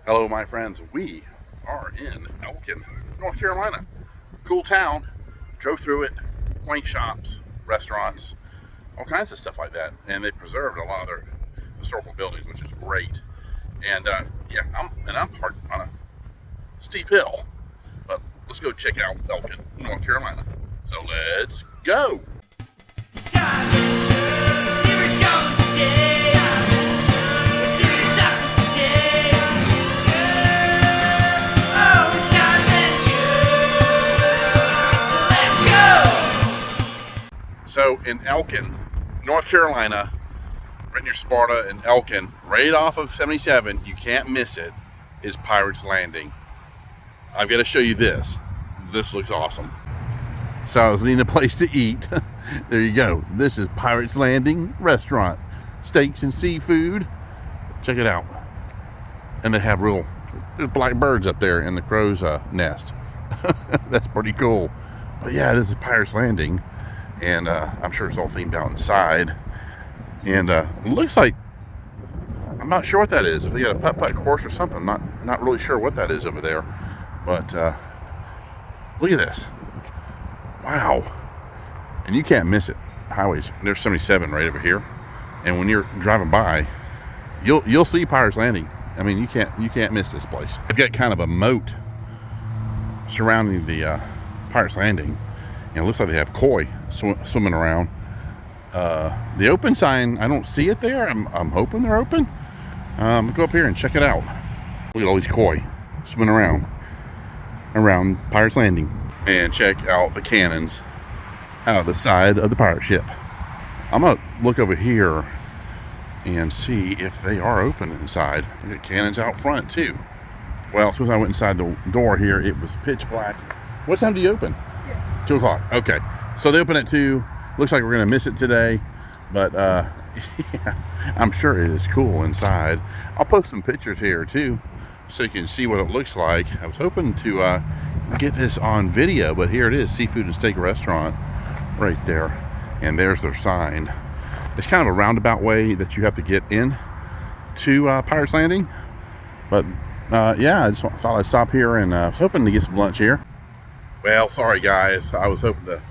Hello, my friends. We are in Elkin, North Carolina. Cool town. Drove through it. Quaint shops, restaurants, all kinds of stuff like that. And they preserved a lot of their historical buildings, which is great. And I'm parked on a steep hill. But let's go check out Elkin, North Carolina. So let's go. So in Elkin, North Carolina, right near Sparta and Elkin, right off of 77, you can't miss it, is Pirates Landing. I've got to show you this. This looks awesome. So I was needing a place to eat. There you go. This is Pirates Landing Restaurant. Steaks and seafood. Check it out. And they have there's black birds up there in the crow's nest. That's pretty cool. But yeah, this is Pirates Landing. And I'm sure it's all themed out inside. And it looks like, I'm not sure what that is. If they got a putt-putt course or something, not really sure what that is over there. But look at this. Wow. And you can't miss it. Highways, there's 77 right over here. And when you're driving by, you'll see Pirates Landing. I mean, you can't miss this place. They've got kind of a moat surrounding the Pirates Landing. And it looks like they have koi swimming around. The open sign, I don't see it there. I'm hoping they're open. Go up here and check it out. Look at all these koi swimming around Pirates Landing. And check out the cannons out of the side of the pirate ship. I'm gonna look over here and see if they are open inside. We got cannons out front too. Well, as soon as I went inside the door here, it was pitch black. What time do you open? 2 o'clock. Okay. So they open at 2. Looks like we're going to miss it today. But, yeah, I'm sure it is cool inside. I'll post some pictures here, too, so you can see what it looks like. I was hoping to get this on video, but here it is, Seafood and Steak Restaurant right there. And there's their sign. It's kind of a roundabout way that you have to get in to Pirates Landing. But, yeah, I just thought I'd stop here and I was hoping to get some lunch here. Well, sorry guys, I was hoping to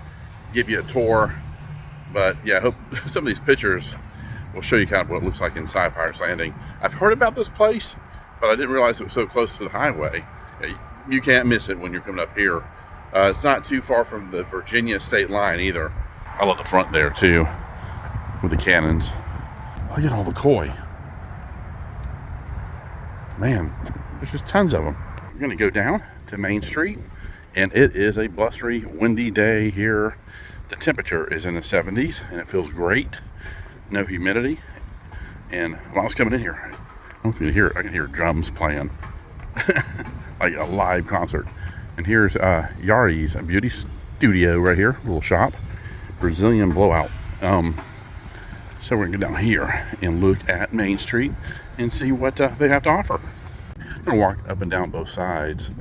give you a tour, but yeah, I hope some of these pictures will show you kind of what it looks like inside Pirates Landing. I've heard about this place, but I didn't realize it was so close to the highway. You can't miss it when you're coming up here. It's not too far from the Virginia state line either. I love the front there too, with the cannons. Look at all the koi. Man, there's just tons of them. We're gonna go down to Main Street. And it is a blustery, windy day here. The temperature is in the 70s, and it feels great. No humidity. And when I was coming in here, I don't know if you can hear it. I can hear drums playing, like a live concert. And here's Yari's Beauty Studio right here, little shop, Brazilian blowout. So we're gonna go down here and look at Main Street and see what they have to offer. I'm gonna walk up and down both sides.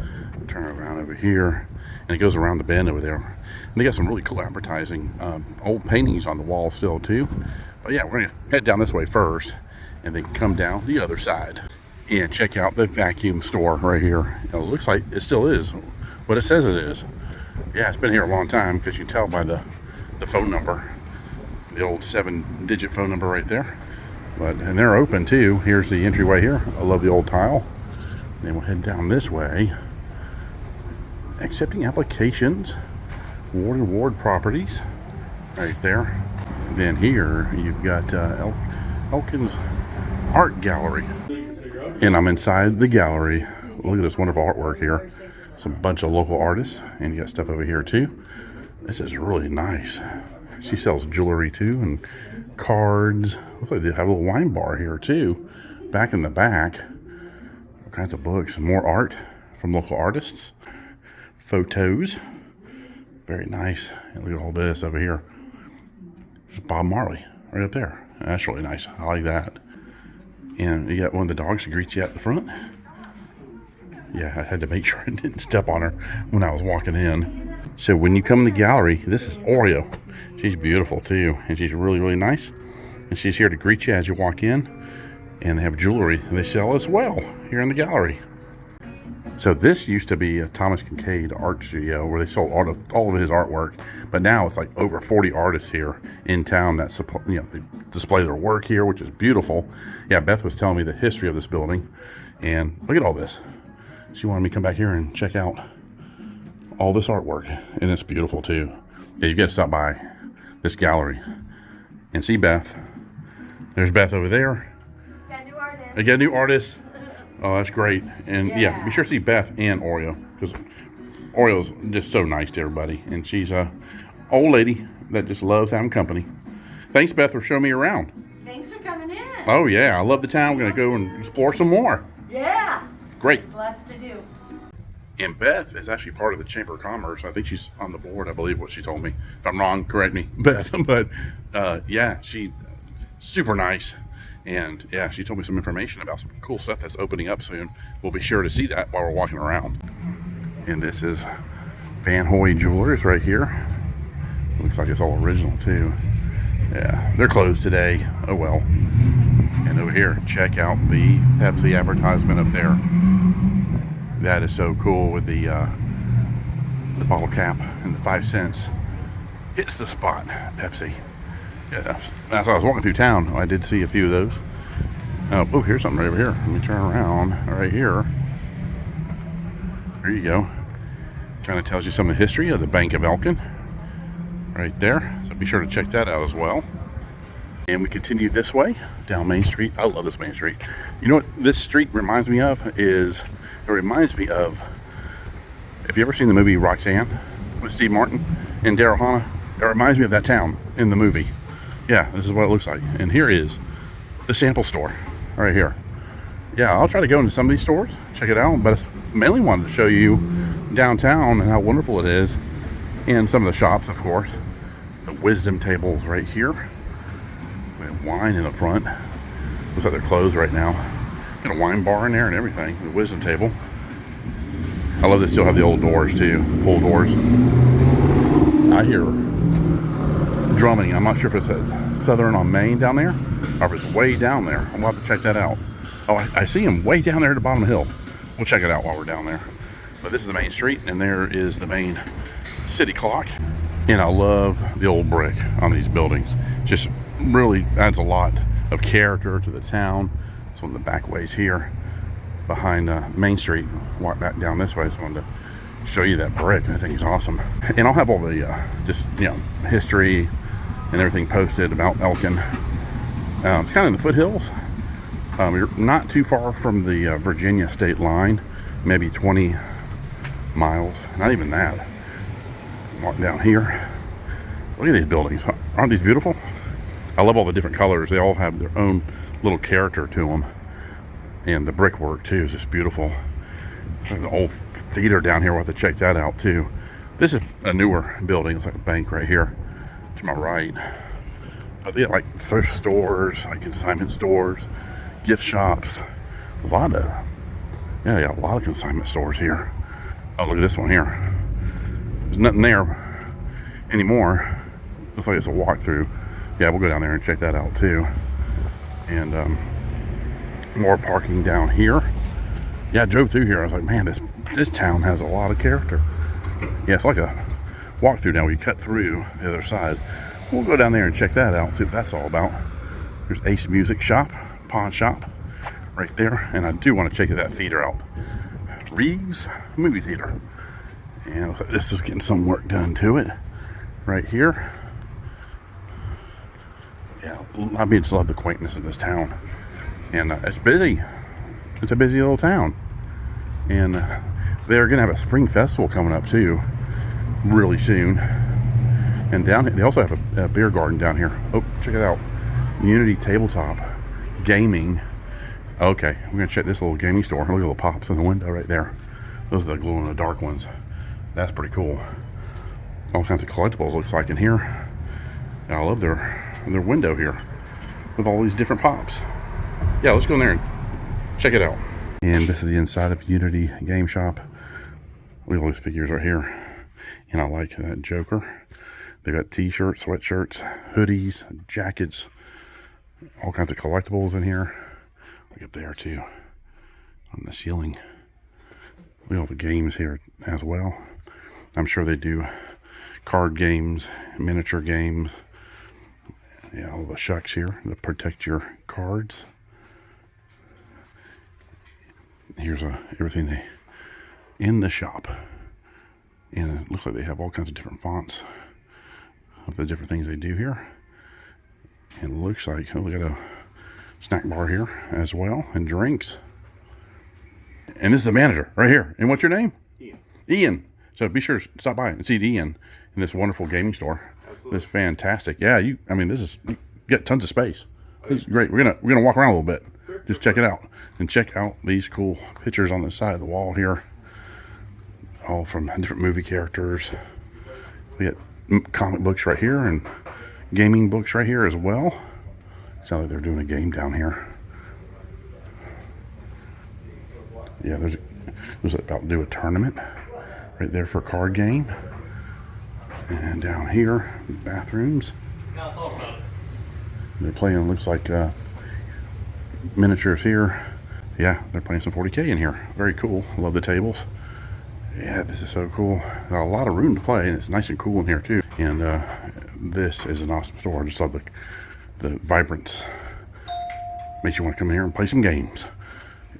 Turn around over here, and it goes around the bend over there. And they got some really cool advertising, old paintings on the wall still too. But yeah, we're gonna head down this way first, and then come down the other side and check out the vacuum store right here. It looks like it still is what it says it is. Yeah, it's been here a long time because you can tell by the phone number, the old 7-digit phone number right there. And they're open too. Here's the entryway here. I love the old tile. Then we'll head down this way. Accepting applications, Ward and Ward Properties, right there. And then here you've got Elkin's Art Gallery, and I'm inside the gallery. Look at this wonderful artwork here. Some bunch of local artists, and you got stuff over here too. This is really nice. She sells jewelry too and cards. Looks like they have a little wine bar here too. Back in the back, all kinds of books, more art from local artists. Photos, very nice. And look at all this over here. There's Bob Marley right up there. That's really nice. I like that. And you got one of the dogs to greet you at the front. Yeah, I had to make sure I didn't step on her when I was walking in. So when you come in the gallery, this is Oreo. She's beautiful too, and she's really, really nice. And she's here to greet you as you walk in. And they have jewelry they sell as well here in the gallery. So this used to be a Thomas Kincaid art studio where they sold all of his artwork, but now it's like over 40 artists here in town that they display their work here, which is beautiful. Yeah, Beth was telling me the history of this building, and look at all this. She wanted me to come back here and check out all this artwork, and it's beautiful too. Yeah, you got to stop by this gallery and see Beth. There's Beth over there. Got a new artist. I got a new artist. Oh, that's great. And yeah, be sure to see Beth and Oreo, because Oreo's just so nice to everybody. And she's a old lady that just loves having company. Thanks, Beth, for showing me around. Thanks for coming in. Oh, yeah. I love the town. We're going to go and explore some more. Yeah. Great. There's lots to do. And Beth is actually part of the Chamber of Commerce. I think she's on the board, I believe, what she told me. If I'm wrong, correct me, Beth. But, yeah, she's super nice. And yeah, she told me some information about some cool stuff that's opening up soon. We'll be sure to see that while we're walking around. And this is Van Hoy Jewelers right here. Looks like it's all original too. Yeah, they're closed today. Oh well. And over here, check out the Pepsi advertisement up there. That is so cool with the bottle cap and the 5 cents. It's the spot, Pepsi. Yeah, as I was walking through town, I did see a few of those. Oh, here's something right over here. Let me turn around right here. There you go. Kind of tells you some of the history of the Bank of Elkin right there. So be sure to check that out as well. And we continue this way down Main Street. I love this Main Street. You know what this street reminds me of have you ever seen the movie Roxanne with Steve Martin and Daryl Hannah? It reminds me of that town in the movie. Yeah, this is what it looks like. And here is the sample store right here. Yeah, I'll try to go into some of these stores, check it out, but I mainly wanted to show you downtown and how wonderful it is, and some of the shops, of course. The wisdom tables right here. We have wine in the front. Looks like they're closed right now. Got a wine bar in there and everything. The wisdom table. I love they still have the old doors too, the pull doors. I hear drumming. I'm not sure if it's at Southern on Main down there, or if it's way down there. We'll have to check that out. Oh, I see him way down there at the bottom of the hill. We'll check it out while we're down there. But this is the main street, and there is the main city clock. And I love the old brick on these buildings. Just really adds a lot of character to the town. It's one of the back ways here behind Main Street. Walk back down this way. I just wanted to show you that brick. I think it's awesome. And I'll have all the history and everything posted about Elkin. It's kind of in the foothills. You're not too far from the Virginia state line, maybe 20 miles, not even that. Walk down here. Look at these buildings. Aren't these beautiful? I love all the different colors. They all have their own little character to them. And the brickwork too is just beautiful. There's an old theater down here. We'll have to check that out too. This is a newer building. It's like a bank right here to my right. But they have like thrift stores, like consignment stores, gift shops. They got a lot of consignment stores here. Oh, look at this one here. There's nothing there anymore. Looks like it's a walkthrough. Yeah, we'll go down there and check that out too. And more parking down here. Yeah, I drove through here. I was like, man, this town has a lot of character. Yeah, it's like a walkthrough now where you cut through the other side. We'll go down there and check that out and see what that's all about. There's Ace Music Shop, pawn shop right there. And I do want to check that theater out. Reeves Movie Theater. And looks like this is getting some work done to it right here. Yeah, I just love the quaintness of this town. And it's busy. It's a busy little town. And they're going to have a spring festival coming up too, really soon. And down here, they also have a beer garden down here. Oh, check it out. Unity Tabletop Gaming. Okay, we're going to check this little gaming store. Look at the little pops in the window right there. Those are the glow-in-the-dark ones. That's pretty cool. All kinds of collectibles looks like in here. I love their window here with all these different pops. Yeah, let's go in there and check it out. And this is the inside of Unity Game Shop. Look at all these figures right here. And I like that Joker. They've got t-shirts, sweatshirts, hoodies, jackets, all kinds of collectibles in here. Look up there too, on the ceiling. Look at all the games here as well. I'm sure they do card games, miniature games. Yeah, all the shucks here that protect your cards. Here's everything they in the shop. And it looks like they have all kinds of different fonts of the different things they do here. And it looks like, oh, look at a snack bar here as well, and drinks. And this is the manager right here. And what's your name? Ian. Ian. So be sure to stop by and see Ian in this wonderful gaming store. Absolutely. This is fantastic. Yeah, you get tons of space. This is great. We're gonna walk around a little bit. Just check it out. And check out these cool pictures on the side of the wall here. All from different movie characters. We got comic books right here and gaming books right here as well. Sounds like they're doing a game down here. Yeah, there's about to do a tournament right there for a card game. And down here, bathrooms. They're playing, looks like miniatures here. Yeah, they're playing some 40K in here. Very cool. Love the tables. Yeah, this is so cool. Got a lot of room to play, and it's nice and cool in here too. And this is an awesome store. I just love the vibrance. Makes you want to come here and play some games.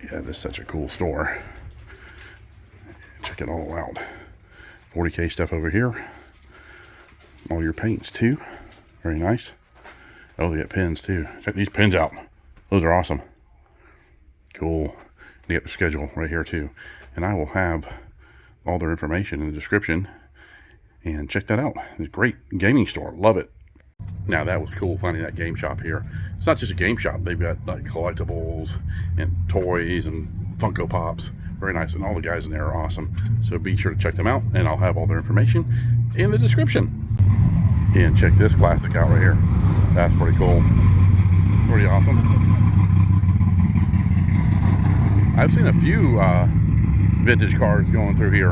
Yeah, this is such a cool store. Check it all out. 40K stuff over here. All your paints too. Very nice. Oh, they got pins too. Check these pins out. Those are awesome. Cool. They got the schedule right here too. And I will have all their information in the description. And check that out. It's a great gaming store. Love it. Now that was cool finding that game shop here. It's not just a game shop. They've got like collectibles and toys and Funko Pops. Very nice. And all the guys in there are awesome. So be sure to check them out. And I'll have all their information in the description. And check this classic out right here. That's pretty cool. Pretty awesome. I've seen a few vintage cars going through here.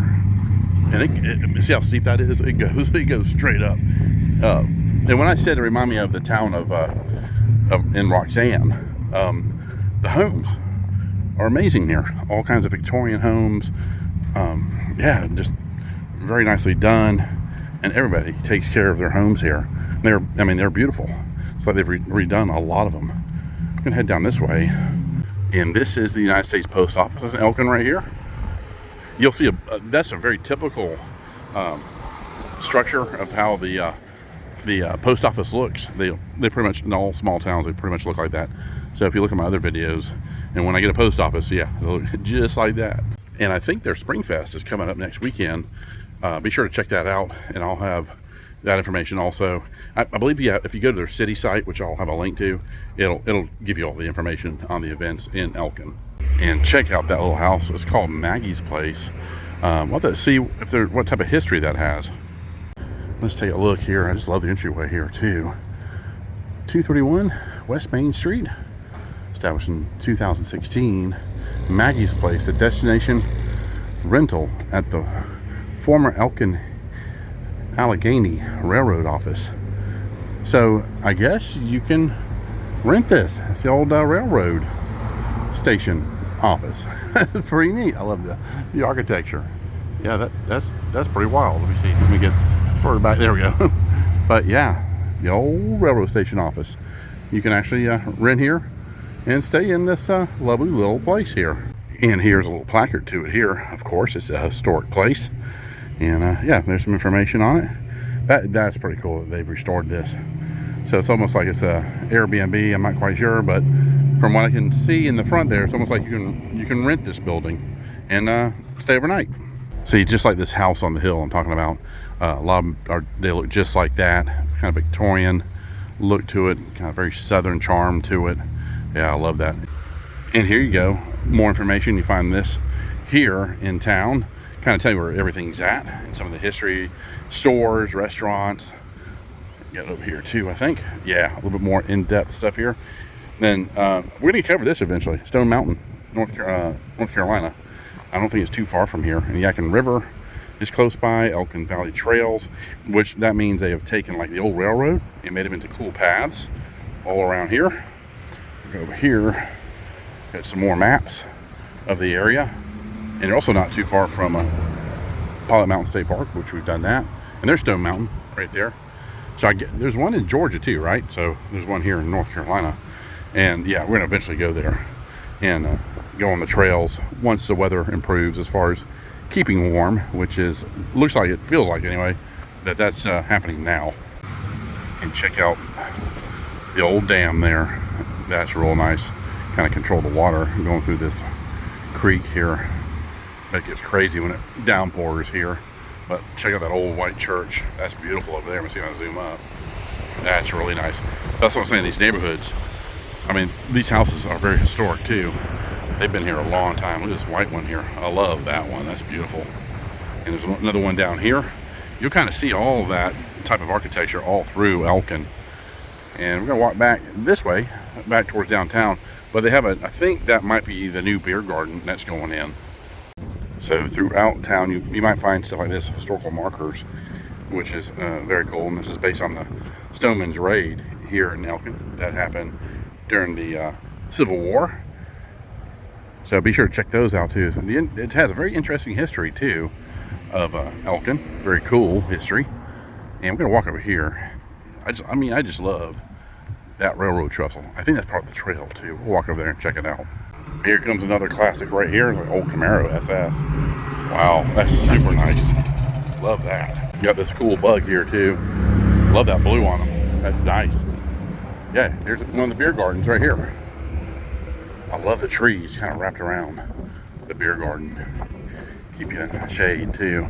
And see how steep that is? It goes straight up. And when I said it reminded me of the town of in Roxanne, the homes are amazing here. All kinds of Victorian homes. Yeah, just very nicely done. And everybody takes care of their homes here. They're beautiful. It's like they've redone a lot of them. I'm gonna head down this way. And this is the United States Post Office in Elkin right here. You'll see that's a very typical structure of how the post office looks. They pretty much, in all small towns, they pretty much look like that. So if you look at my other videos, and when I get a post office, yeah, it'll look just like that. And I think their Spring Fest is coming up next weekend. Be sure to check that out, and I'll have that information also. I believe if you go to their city site, which I'll have a link to, it'll give you all the information on the events in Elkin. And check out that little house. It's called Maggie's Place. We'll have to see what type of history that has. Let's take a look here. I just love the entryway here too. 231 West Main Street, established in 2016. Maggie's Place, the destination rental at the former Elkin Allegheny Railroad office. So I guess you can rent this. It's the old railroad station office. It's pretty neat. I love the architecture. Yeah, that's pretty wild. Let me see. Let me get further back. There we go. But yeah, the old railroad station office. You can actually rent here and stay in this lovely little place here. And here's a little placard to it here. Of course, it's a historic place. And yeah, there's some information on it. That's pretty cool that they've restored this. So it's almost like it's a Airbnb. I'm not quite sure, but from what I can see in the front there, it's almost like you can rent this building and stay overnight. See, just like this house on the hill I'm talking about, a lot of them they look just like that, kind of Victorian look to it, kind of very southern charm to it. Yeah, I love that. And here you go, more information. You find this here in town, kind of tell you where everything's at, and some of the history, stores, restaurants. Got it over here too, I think. Yeah, a little bit more in-depth stuff here. Then we're going to cover this eventually. Stone Mountain, North Carolina. I don't think it's too far from here. And Yadkin River is close by. Elkin Valley Trails, which that means they have taken like the old railroad and made them into cool paths all around here. Go over here. Got some more maps of the area. And you're also not too far from Pilot Mountain State Park, which we've done that. And there's Stone Mountain right there. So there's one in Georgia too, right? So there's one here in North Carolina. And yeah, we're going to eventually go there and go on the trails once the weather improves as far as keeping warm, which is, looks like, it feels like anyway, that's happening now. And check out the old dam there. That's real nice. Kind of control the water going through this creek here. It gets crazy when it downpours here. But check out that old white church. That's beautiful over there. Let me see if I can zoom up. That's really nice. That's what I'm saying, these neighborhoods, I mean, these houses are very historic too. They've been here a long time. Look at this white one here. I love that one. That's beautiful. And there's another one down here. You'll kind of see all of that type of architecture all through Elkin. And we're going to walk back this way, back towards downtown. But they have I think that might be the new beer garden that's going in. So throughout town, you might find stuff like this, historical markers, which is very cool. And this is based on the Stoneman's Raid here in Elkin that happened during the Civil War. So be sure to check those out too. It has a very interesting history too of Elkin. Very cool history. And we're going to walk over here. I just love that railroad trestle. I think that's part of the trail too. We'll walk over there and check it out. Here comes another classic right here, the old Camaro SS. Wow, that's super nice. Love that. Got this cool bug here too. Love that blue on them. That's nice. Yeah, here's one of the beer gardens right here. I love the trees kind of wrapped around the beer garden. Keep you in shade too.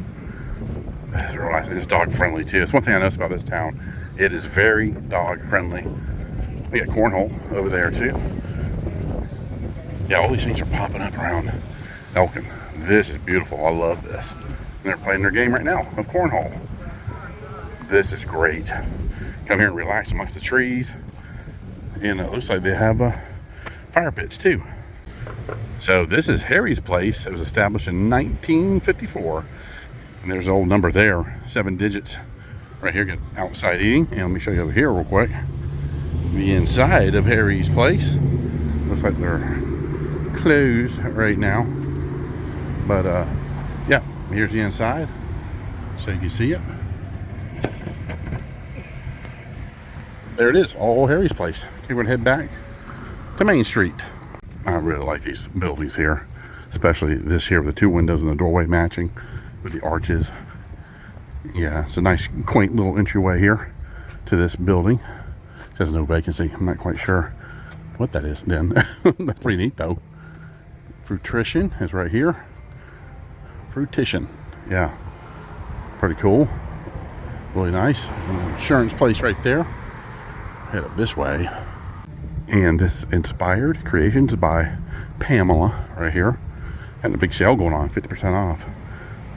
It's real nice. It's dog friendly too. It's one thing I noticed about this town. It is very dog friendly. We got cornhole over there too. Yeah, all these things are popping up around Elkin. This is beautiful. I love this. And they're playing their game right now of cornhole. This is great. Come here and relax amongst the trees. And it looks like they have fire pits too. So this is Harry's place. It was established in 1954. And there's an old number there, 7 digits. Right here, get outside eating. And let me show you over here real quick. The inside of Harry's place. Looks like they're closed right now. But yeah, here's the inside. So you can see it. There it is, all Harry's place. Okay, we're gonna head back to Main Street. I really like these buildings here, especially this here with the 2 windows and the doorway matching with the arches. Yeah, it's a nice quaint little entryway here to this building. It says no vacancy. I'm not quite sure what that is then. That's pretty neat though. Fruition is right here. Fruition, yeah, pretty cool. Really nice. An insurance place right there. Head up this way. And this inspired creations by Pamela right here. And a big sale going on, 50% off.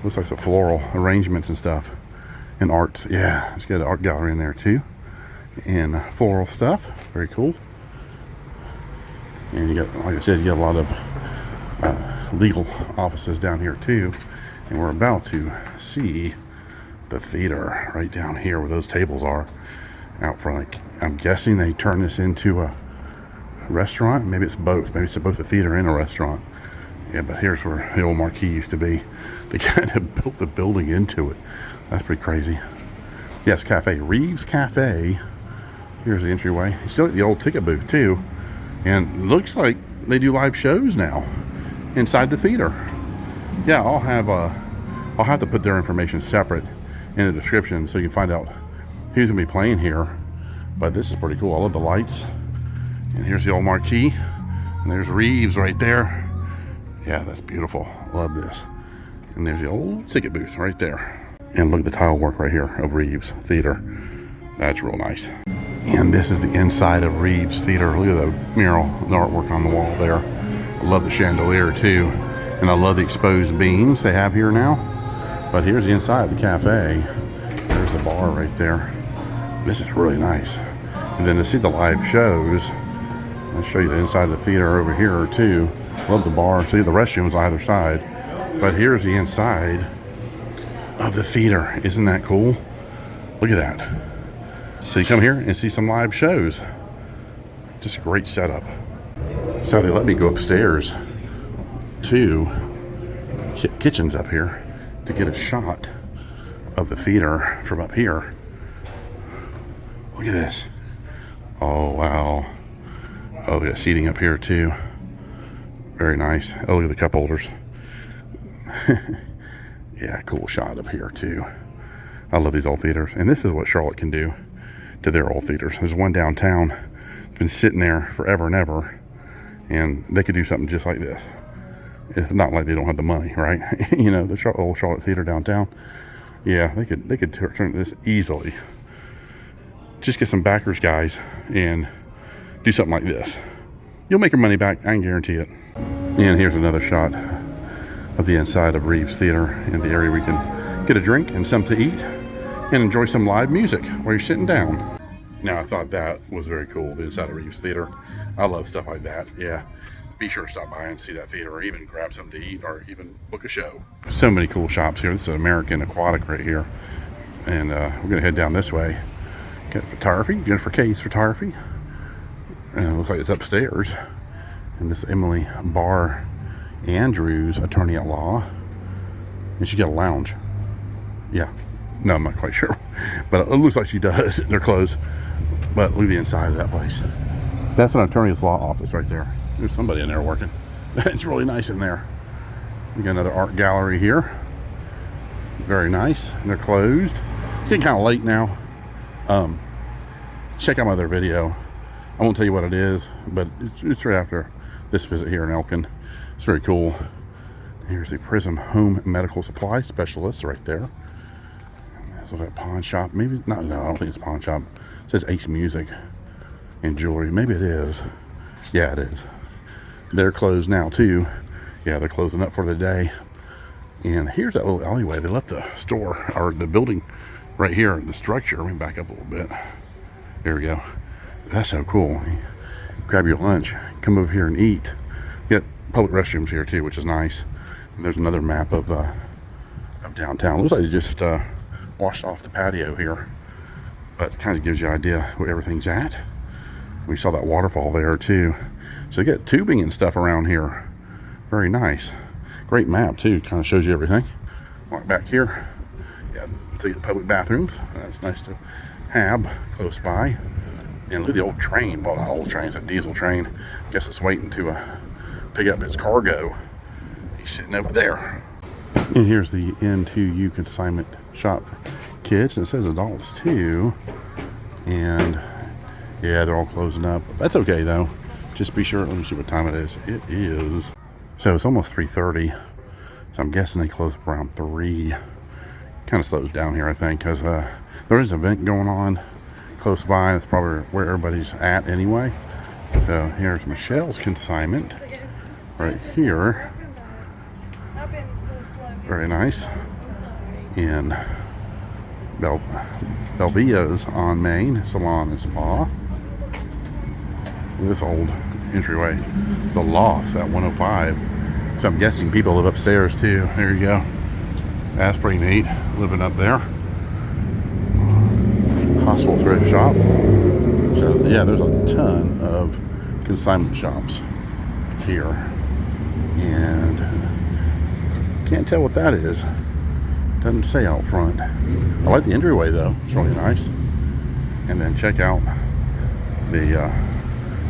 Looks like some floral arrangements and stuff. And arts, yeah. It's got an art gallery in there too. And floral stuff, very cool. And you got, like I said, you got a lot of legal offices down here too. And we're about to see the theater right down here where those tables are out front. I'm guessing they turn this into a restaurant. Maybe it's both. Maybe it's both a theater and a restaurant. Yeah, but here's where the old marquee used to be. They kind of built the building into it. That's pretty crazy. Yes, Cafe. Reeves Cafe. Here's the entryway. You still at the old ticket booth too. And looks like they do live shows now inside the theater. Yeah, I'll have to put their information separate in the description so you can find out who's gonna be playing here. But this is pretty cool. I love the lights. And here's the old marquee. And there's Reeves right there. Yeah, that's beautiful. Love this. And there's the old ticket booth right there. And look at the tile work right here of Reeves Theater. That's real nice. And this is the inside of Reeves Theater. Look at the mural, the artwork on the wall there. I love the chandelier too. And I love the exposed beams they have here now. But here's the inside of the cafe. There's the bar right there. This is really nice. And then to see the live shows, I'll show you the inside of the theater over here too. Love the bar. See the restrooms on either side. But here's the inside of the theater. Isn't that cool? Look at that. So you come here and see some live shows. Just a great setup. So they let me go upstairs to kitchens up here to get a shot of the theater from up here. Look at this. Oh, wow. Oh, they got seating up here too. Very nice. Oh, look at the cup holders. Yeah, cool shot up here too. I love these old theaters. And this is what Charlotte can do to their old theaters. There's one downtown. It's been sitting there forever and ever. And they could do something just like this. It's not like they don't have the money, right? You know, the old Charlotte Theater downtown. Yeah, they could turn this easily. Just get some backers, guys, and do something like this. You'll make your money back, I can guarantee it. And here's another shot of the inside of Reeves Theater in the area where you can get a drink and something to eat and enjoy some live music while you're sitting down. Now, I thought that was very cool, the inside of Reeves Theater. I love stuff like that, yeah. Be sure to stop by and see that theater, or even grab something to eat, or even book a show. So many cool shops here. This is American Aquatic right here. And we're going to head down this way. Get photography, Jennifer K's Photography. And it looks like it's upstairs. And this is Emily Barr Andrews, attorney at law. And she got a lounge. Yeah. No, I'm not quite sure. But it looks like she does. They're closed. But look at the inside of that place. That's an attorney's law office right there. There's somebody in there working. It's really nice in there. We got another art gallery here. Very nice. And they're closed. It's getting kind of late now. Check out my other video. I won't tell you what it is, but it's right after this visit here in Elkin. It's very cool. Here's the Prism Home Medical Supply Specialist right there. There's a pawn shop. Maybe, no, I don't think it's a pawn shop. It says Ace Music and Jewelry. Maybe it is. Yeah, it is. They're closed now too. Yeah, they're closing up for the day. And here's that little alleyway. They left the store, or the building right here, the structure. Let me back up a little bit. There we go. That's so cool. You grab your lunch, come over here and eat. Get public restrooms here too, which is nice. And there's another map of downtown. Looks like they just washed off the patio here, but it kind of gives you an idea where everything's at. We saw that waterfall there too. So they got tubing and stuff around here. Very nice. Great map too. Kind of shows you everything. Walk back here. Yeah, see the public bathrooms. That's nice to have close by. And look at the old train. Well, not old train. It's a diesel train. I guess it's waiting to pick up its cargo. He's sitting over there. And here's the N2U consignment shop for kids. And it says adults too. And yeah, they're all closing up. That's okay though. Just be sure. Let me see what time it is. It is. So it's almost 3:30. So I'm guessing they close up around 3. Kind of slows down here, I think, because there is an event going on close by. That's probably where everybody's at anyway. So here's Michelle's consignment right here. Very nice. And Belvia's on Main Salon and Spa. This old entryway, the Lofts at 105. So I'm guessing people live upstairs too. There you go. That's pretty neat, living up there. Hospital thrift shop. So yeah, there's a ton of consignment shops here, and can't tell what that is. Doesn't say out front. I like the entryway though. It's really nice. And then check out the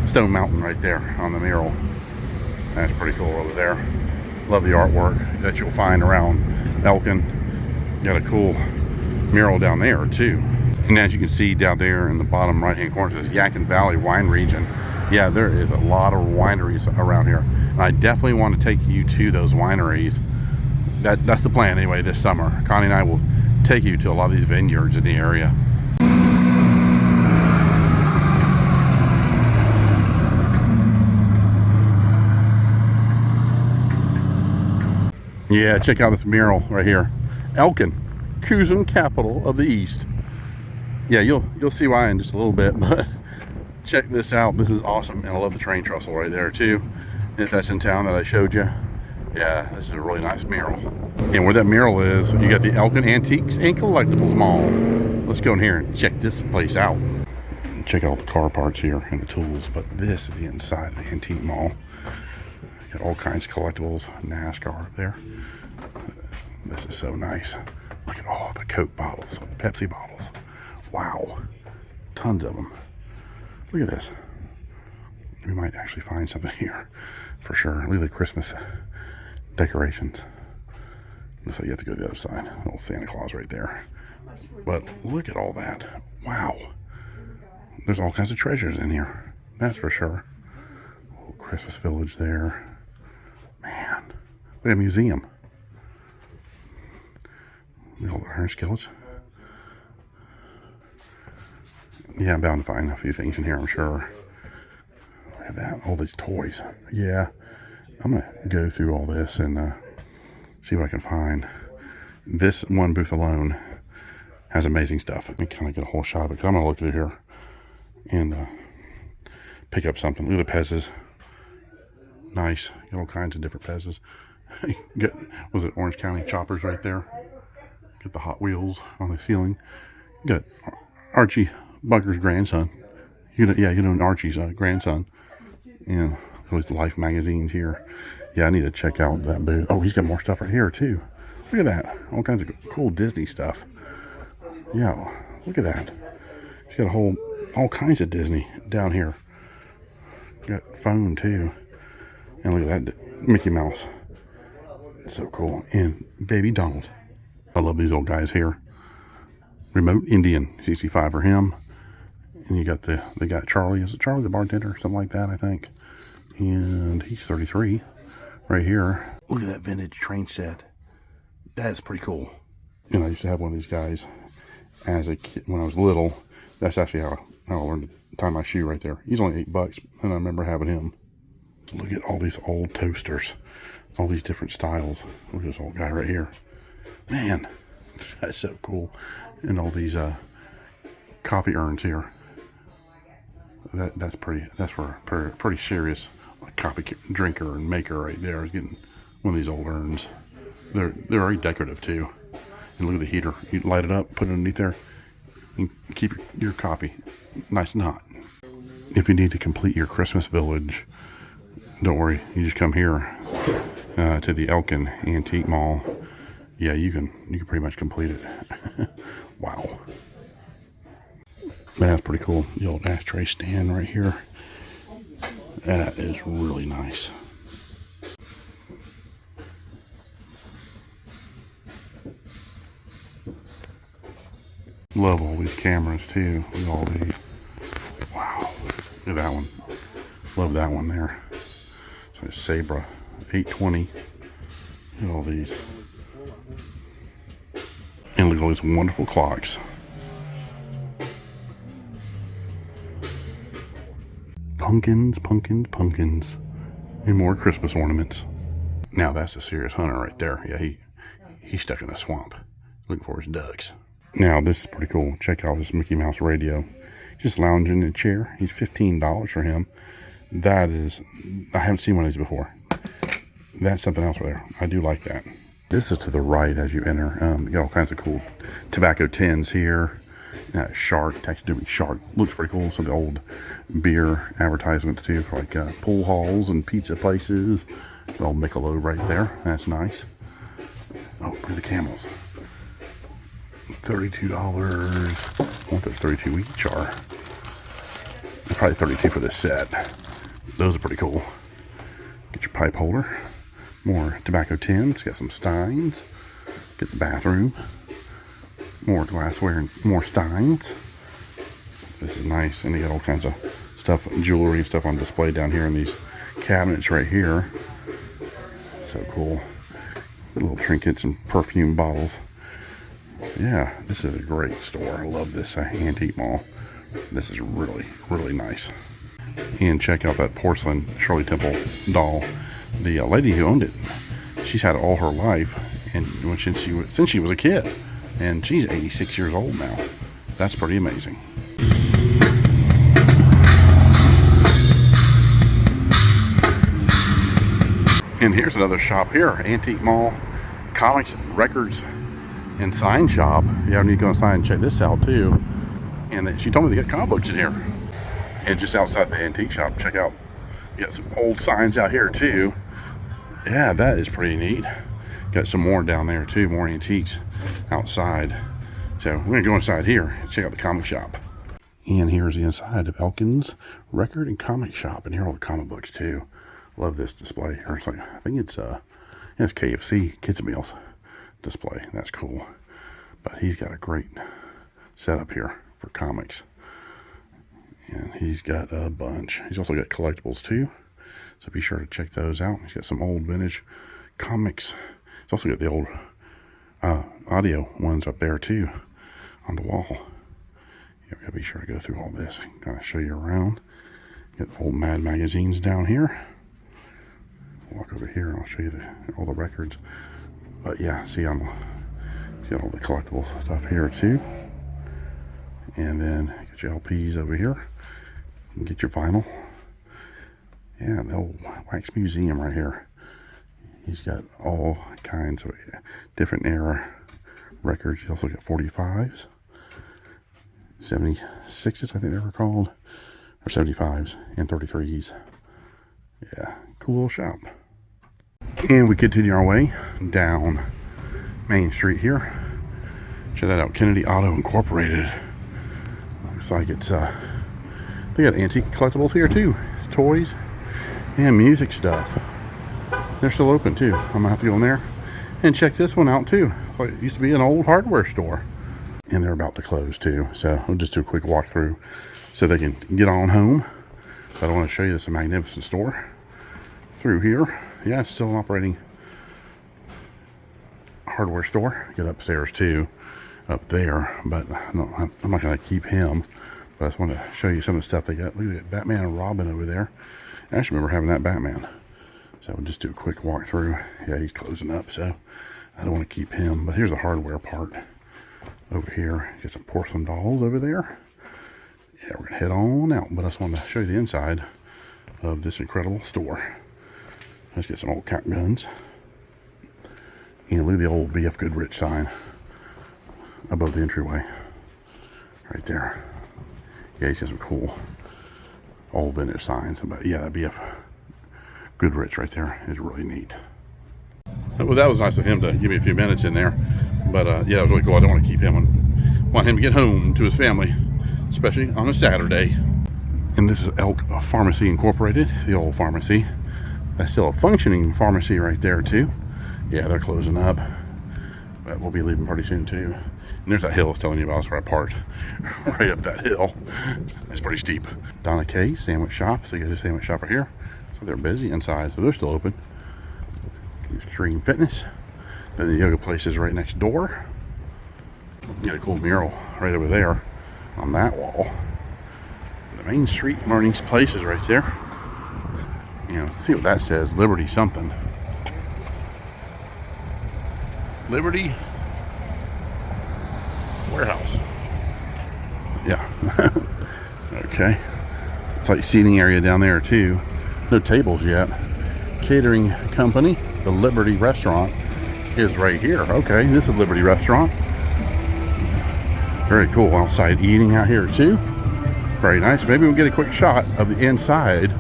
Stone Mountain right there on the mural. That's pretty cool over there. Love the artwork that you'll find around Elkin. Got a cool mural down there too. And as you can see down there in the bottom right hand corner, it says Yadkin Valley Wine Region. Yeah, there is a lot of wineries around here. And I definitely want to take you to those wineries. That's the plan anyway this summer. Connie and I will take you to a lot of these vineyards in the area. Yeah, check out this mural right here. Elkin, cruising capital of the East. Yeah, you'll see why in just a little bit, but check this out. This is awesome, and I love the train trestle right there too. If that's in town that I showed you. Yeah, this is a really nice mural. And where that mural is, you got the Elkin Antiques and Collectibles Mall. Let's go in here and check this place out. check out all the car parts here and the tools, but this is the inside of the antique mall. You got all kinds of collectibles, NASCAR up there. This is so nice. Look at all the Coke bottles, Pepsi bottles. Wow, tons of them. Look at this. We might actually find something here for sure. Look at the Christmas decorations. Looks like you have to go to the other side. Old Santa Claus right there. But look at all that. Wow. There's all kinds of treasures in here. That's for sure. Little Christmas village there. Man. Look at a museum. Look at all the iron skillets. Yeah, I'm bound to find a few things in here, I'm sure. Look at that. All these toys. Yeah. I'm going to go through all this and see what I can find. This one booth alone has amazing stuff. Let me kind of get a whole shot of it, because I'm going to look through here and pick up something. Look at the Pezzes. Nice. Got all kinds of different Pezzes. Was it Orange County choppers right there? Get the Hot Wheels on the ceiling. Got Archie Bunker's grandson. Archie's grandson. And those Life magazines here. Yeah, I need to check out that booth. Oh, he's got more stuff right here too. Look at that. All kinds of cool Disney stuff. Yeah, look at that. He's got all kinds of Disney down here. Got phone too. And look at that Mickey Mouse. So cool. And Baby Donald. I love these old guys here. Remote Indian, 65 for him. And you got they got Charlie. Is it Charlie the bartender? Something like that, I think. And he's 33 right here. Look at that vintage train set. That's pretty cool. And I used to have one of these guys as a kid when I was little. That's actually how I learned to tie my shoe right there. He's only $8, and I remember having him. Look at all these old toasters. All these different styles. Look at this old guy right here. Man, that's so cool. And all these coffee urns here. That's for a pretty serious coffee drinker and maker right there. Is getting one of these old urns. They're very decorative too. And look at the heater. You light it up, put it underneath there, and keep your coffee nice and hot. If you need to complete your Christmas village, don't worry. You just come here to the Elkin Antique Mall. Yeah, you can pretty much complete it. Wow. That's pretty cool. The old ashtray stand right here. That is really nice. Love all these cameras too. Look at all these. Wow. Look at that one. Love that one there. So it's Sabra 820. Look at all these. And look at all these wonderful clocks. Pumpkins, and more Christmas ornaments. Now that's a serious hunter right there. Yeah, he's stuck in the swamp looking for his ducks. Now this is pretty cool. Check out this Mickey Mouse radio. He's just lounging in a chair. He's $15 for him. That is, I haven't seen one of these before. That's something else right there. I do like that. This is to the right as you enter. You got all kinds of cool tobacco tins here. Shark, taxidermy shark. Looks pretty cool. Some of the old beer advertisements too, for like pool halls and pizza places. Old Michelob right there. That's nice. Oh, look at the camels. $32. I wonder if 32 each are. Probably 32 for this set. Those are pretty cool. Get your pipe holder. More tobacco tins. Got some steins. Get the bathroom. More glassware and more steins. This is nice. And you got all kinds of stuff, jewelry and stuff on display down here in these cabinets right here. So cool. Little trinkets and perfume bottles. Yeah, this is a great store. I love this antique mall. This is really, really nice. And check out that porcelain Shirley Temple doll. The lady who owned it, she's had it all her life, and since she was a kid, and she's 86 years old now. That's pretty amazing. And here's another shop here, antique mall, comics, records, and sign shop. Yeah, I need to go inside and check this out too. And she told me they got comic books in here. And just outside the antique shop, check out, you got some old signs out here too. Yeah, that is pretty neat. Got some more down there too, more antiques outside. So we're gonna go inside here and check out the comic shop. And here's the inside of Elkin's record and comic shop. And here are all the comic books too. Love this display here. It's like, I think it's KFC Kids Meals display. That's cool. But he's got a great setup here for comics. And he's got a bunch. He's also got collectibles too. So be sure to check those out. He's got some old vintage comics. He's also got the old audio ones up there too on the wall. You gotta be sure to go through all this and kind of show you around. Got the old Mad magazines down here. Walk over here and I'll show you all the records. But yeah, see, got all the collectible stuff here too. And then get your LPs over here. You can get your vinyl. Yeah, the old wax museum right here. He's got all kinds of different era records. He's also got 45s, 76s, I think they were called, or 75s, and 33s. Yeah, cool little shop. And we continue our way down Main Street here. Check that out, Kennedy Auto Incorporated. Looks like it's, they got antique collectibles here too. Toys and music stuff. They're still open too. I'm gonna have to go in there and check this one out too. It used to be an old hardware store. And they're about to close too. So we'll just do a quick walkthrough so they can get on home. But I want to show you this magnificent store through here. Yeah, it's still an operating hardware store. Get upstairs too, up there. But no, I'm not going to keep him. But I just want to show you some of the stuff they got. Look at that Batman and Robin over there. I actually remember having that Batman. So we'll just do a quick walkthrough. Yeah, he's closing up, so I don't want to keep him. But here's the hardware part over here. Get some porcelain dolls over there. Yeah, we're going to head on out. But I just wanted to show you the inside of this incredible store. Let's get some old cap guns. And look at the old BF Goodrich sign above the entryway. Right there. Yeah, he's got some cool old vintage signs. But yeah, that BF Goodrich right there is really neat. Well, that was nice of him to give me a few minutes in there. But yeah, it was really cool. I don't want to keep him. I want him to get home to his family, especially on a Saturday. And this is Elk Pharmacy Incorporated, the old pharmacy. That's still a functioning pharmacy right there too. Yeah, they're closing up, but we'll be leaving pretty soon too. And there's that hill I was telling you about. That's where I parked, right up that hill. It's pretty steep. Donna K Sandwich Shop. So you got a sandwich shop right here. So they're busy inside, so they're still open. Extreme Fitness. Then the yoga place is right next door. You got a cool mural right over there on that wall. The Main Street Learning Place is right there. You know, let's see what that says. Liberty something. Liberty Warehouse. Yeah. Okay. It's like seating area down there too. No tables yet. Catering company, the Liberty Restaurant, is right here. Okay, this is Liberty Restaurant. Very cool. Outside eating out here too. Very nice. Maybe we'll get a quick shot of the inside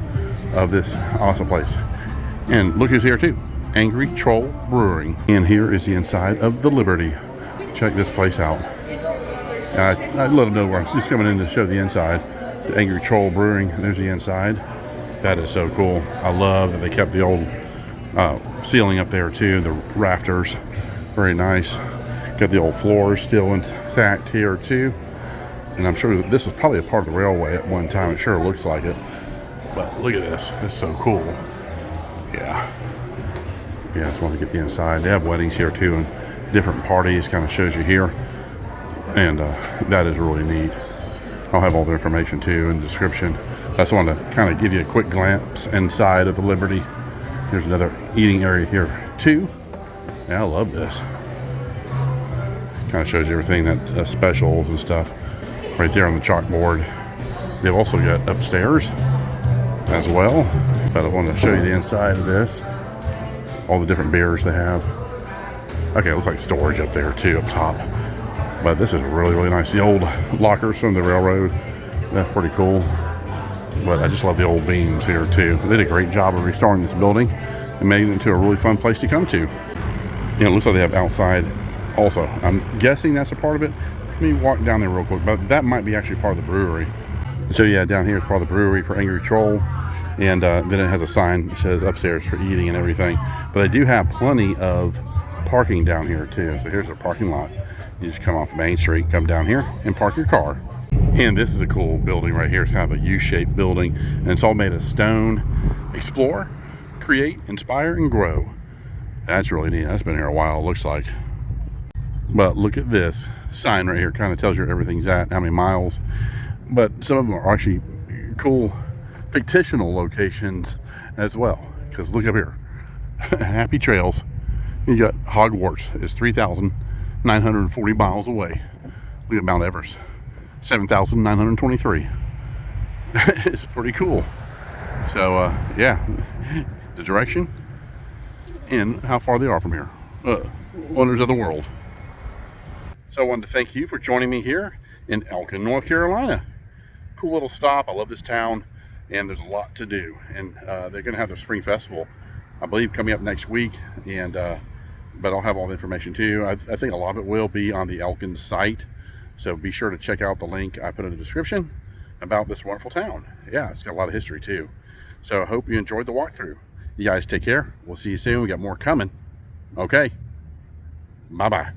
of this awesome place. And look who's here too. Angry Troll Brewing. And here is the inside of the Liberty. Check this place out. I'd let them know where I'm just coming in to show the inside. The Angry Troll Brewing. There's the inside. That is so cool. I love that they kept the old ceiling up there too. The rafters. Very nice. Got the old floors still intact here too. And I'm sure that this is probably a part of the railway at one time. It sure looks like it. But look at this. It's so cool. Yeah. Yeah, I just want to get the inside. They have weddings here too and different parties. Kind of shows you here. And that is really neat. I'll have all the information too in the description. I just wanted to kind of give you a quick glance inside of the Liberty. Here's another eating area here too. Yeah, I love this. Kind of shows you everything that specials and stuff right there on the chalkboard. They've also got upstairs as well. But I wanted to show you the inside of this. All the different beers they have. Okay, it looks like storage up there too, up top. But this is really, really nice. The old lockers from the railroad. That's pretty cool. But I just love the old beams here too. They did a great job of restoring this building and making it into a really fun place to come to. You know, it looks like they have outside also. I'm guessing that's a part of it. Let me walk down there real quick, but that might be actually part of the brewery. So yeah, down here is part of the brewery for Angry Troll. And then it has a sign that says upstairs for eating and everything. But they do have plenty of parking down here too. So here's their parking lot. You just come off Main Street, come down here and park your car. And this is a cool building right here. It's kind of a U-shaped building. And it's all made of stone. Explore, create, inspire, and grow. That's really neat. That's been here a while, it looks like. But look at this sign right here. Kind of tells you where everything's at, how many miles. But some of them are actually cool fictional locations as well, because look up here. Happy Trails. You got Hogwarts is 3,940 miles away. Look at Mount Everest, 7,923. It's pretty cool. So yeah, the direction and how far they are from here. Wonders of the world. So I wanted to thank you for joining me here in Elkin, North Carolina. Cool little stop. I love this town. And there's a lot to do, and they're going to have their spring festival, I believe, coming up next week. And but I'll have all the information too. I think a lot of it will be on the Elkin site, so be sure to check out the link I put in the description about this wonderful town. Yeah, it's got a lot of history too. So I hope you enjoyed the walkthrough. You guys take care. We'll see you soon. We got more coming. Okay. Bye bye.